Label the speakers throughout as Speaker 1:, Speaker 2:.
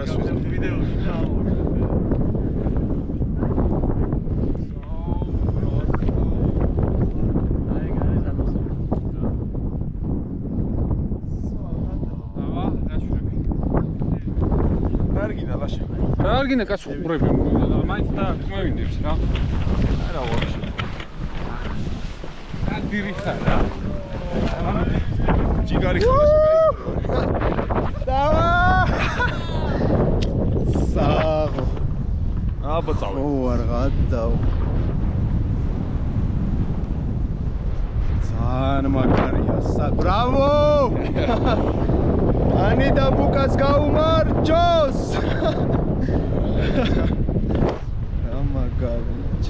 Speaker 1: გასვით.
Speaker 2: არგინა კაცო ყურები მაინც და მოვინდებს რა. არა ვაფშე. ადირი ხარა.
Speaker 1: ჯიგარი ხარ
Speaker 3: დავა! საღო.
Speaker 1: აბაწავე.
Speaker 3: ო არ გადაო. ძალიან მაგარია. ბრავო! ანი და ბუკას გაუმარჯოს! Amagavich.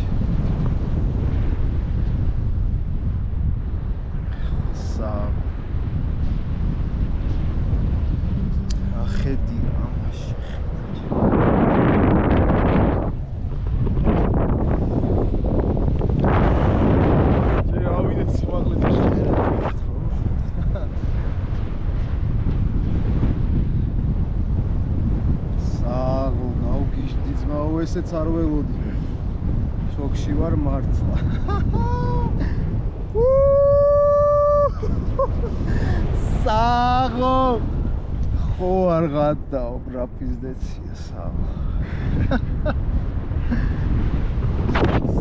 Speaker 3: Sav. Akhedi amash.
Speaker 1: Ჭე ავიდეთ სიმაღლეზე. ესეც არ ველოდი. შოქში ვარ მართლა.
Speaker 3: საღო. ხო არ გადაო, რა პიზდეცია საღო.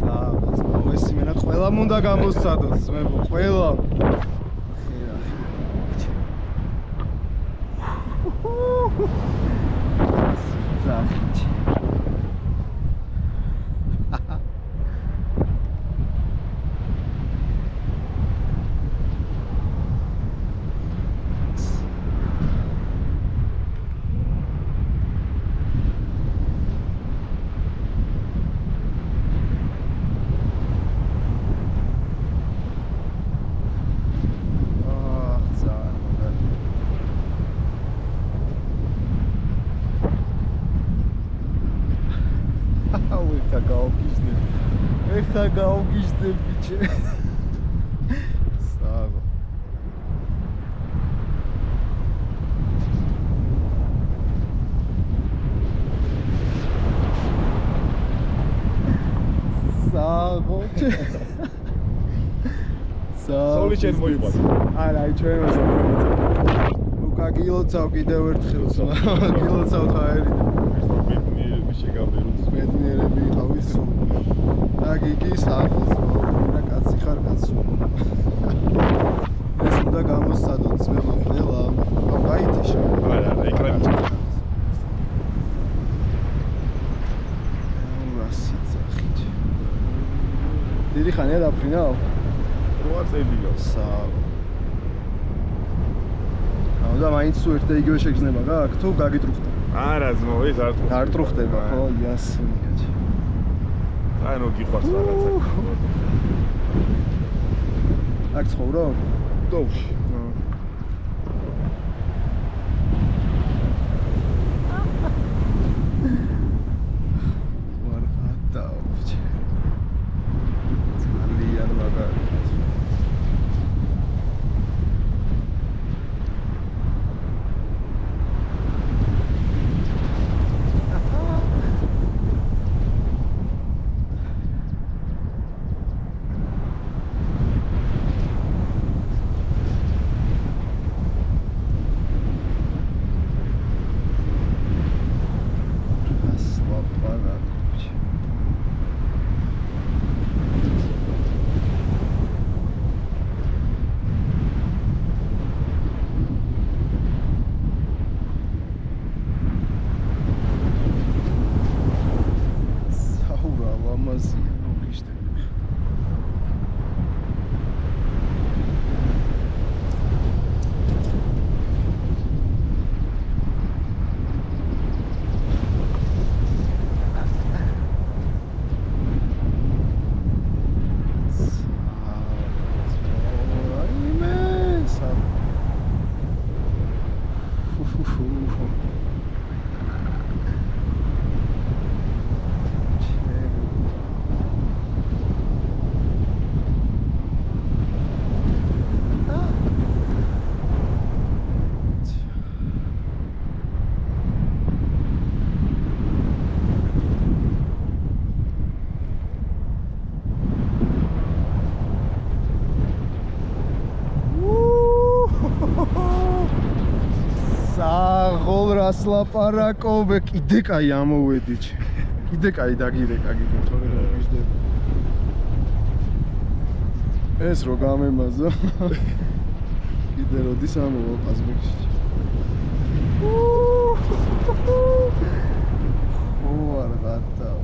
Speaker 3: საღო, ეს იმენა ყველამ უნდა გამოსცადოს, ძმებო, ყველამ. ზახიჩი. ეხა გაუგიჟდებ ბიჭე. საღო. საღო.
Speaker 1: სოლი შენ მოიყვანე.
Speaker 3: არა, აი ჩვენ მოსაუბრეთ. უკა გილოცავ კიდევ ერთხელ. გილოცავ ხაერი.
Speaker 1: ბედნიერები შეგაბეროთ.
Speaker 3: ბედნიერები ყავის. აგი საღოს რა კაცი ხარ კაცო. ეს უნდა გამოსცადოთ ძმებო ყველა. გაითიშა.
Speaker 1: არა, ეკრანი.
Speaker 3: დიდი ხანია დაფრინაო?
Speaker 1: 8 წელია.
Speaker 3: საღო. და მაინც თუ ერთ და იგივე შეგრძნება გააქვს თუ გაგიტრუხდა?
Speaker 1: არა ძმო, ეს არ ტრუხდება.
Speaker 3: არ ტრუხდება, ხო, იასინია.
Speaker 1: ანუ გიყვარს რაღაცა.
Speaker 3: აქ ცხოვრობ?
Speaker 1: დოუში.
Speaker 3: ვარხატაო. ძალიან მაგარი. საღოლ რას ლაპარაკობ, კიდე კაი ამოვედი ჩე. კიდე კაი დაგირეკა კიდე თორე მოგიждები. ეს რო გამემაზო. კიდე როდის ამოვა ყაზბეგში. არ გადავა.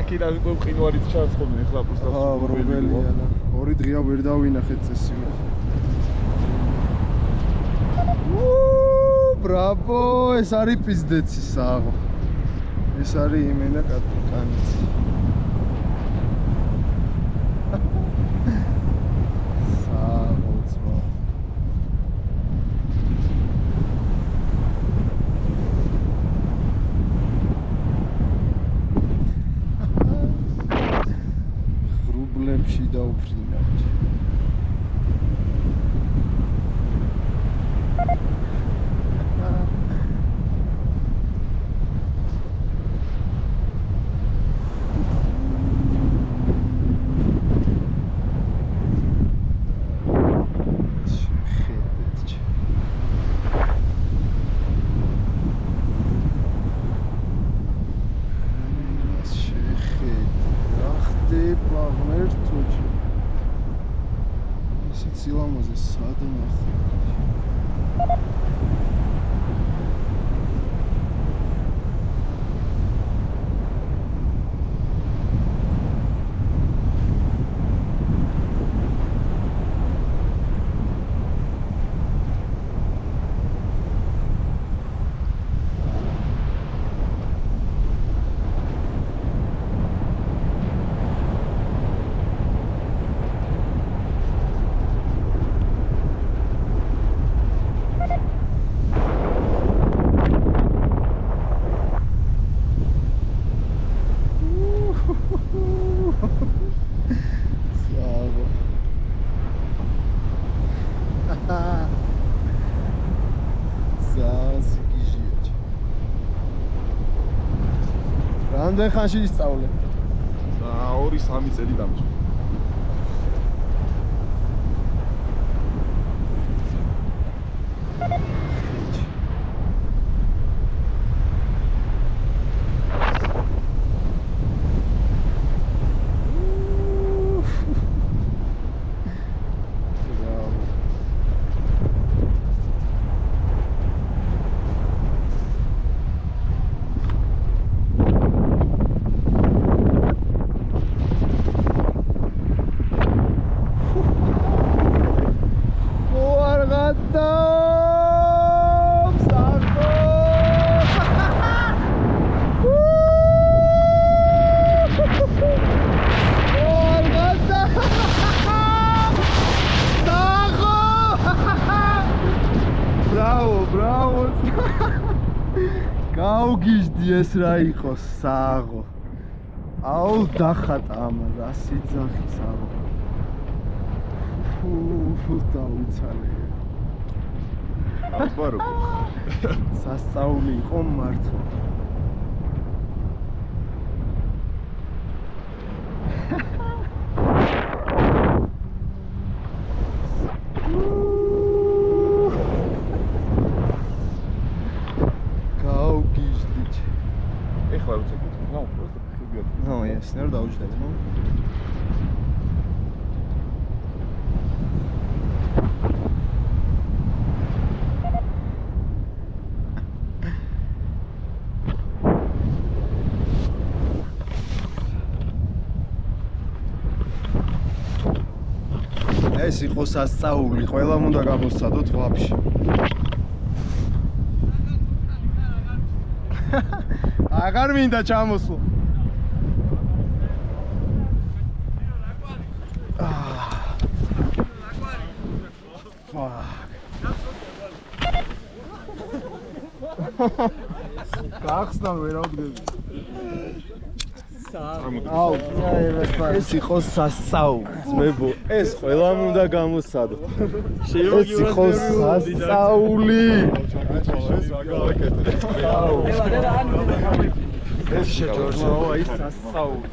Speaker 1: კიდევ მყინვარით ჩანს ხოლმე ახლა პოსტას.
Speaker 3: ბრობელია და 2 დღეა ვერ დავინახეთ წესი. ბრაბო, ეს არის პიზდეცი საღო. ეს არის იმენა კანიცი. საღო ძმა. ხრუბლებში დაუფრინავთ. რამდენ ხანში ისწავლე?
Speaker 1: 2-3 წელი დამჭი.
Speaker 3: გაუგიჟდი ეს რა იყოს საღო. აუ დახატა ამ რა სიძახი საღო. დავიცალე.
Speaker 1: აბარო.
Speaker 3: სასწაული იყო მართლა.
Speaker 1: No,
Speaker 3: yes, never doubt that, no? ეს იყო სასწაული, ყველამ უნდა გამოსცადოთ ვაფშე. აღარ მინდა ჩამოსვლა. გახსნა ვერავდგები. აუ, ეს იყო სასწაული, ძმებო, ეს ყველამ უნდა გამოსცადოთ. ეს იყო სასწაული. ეს შეჯორჟაო, აი სასწაული.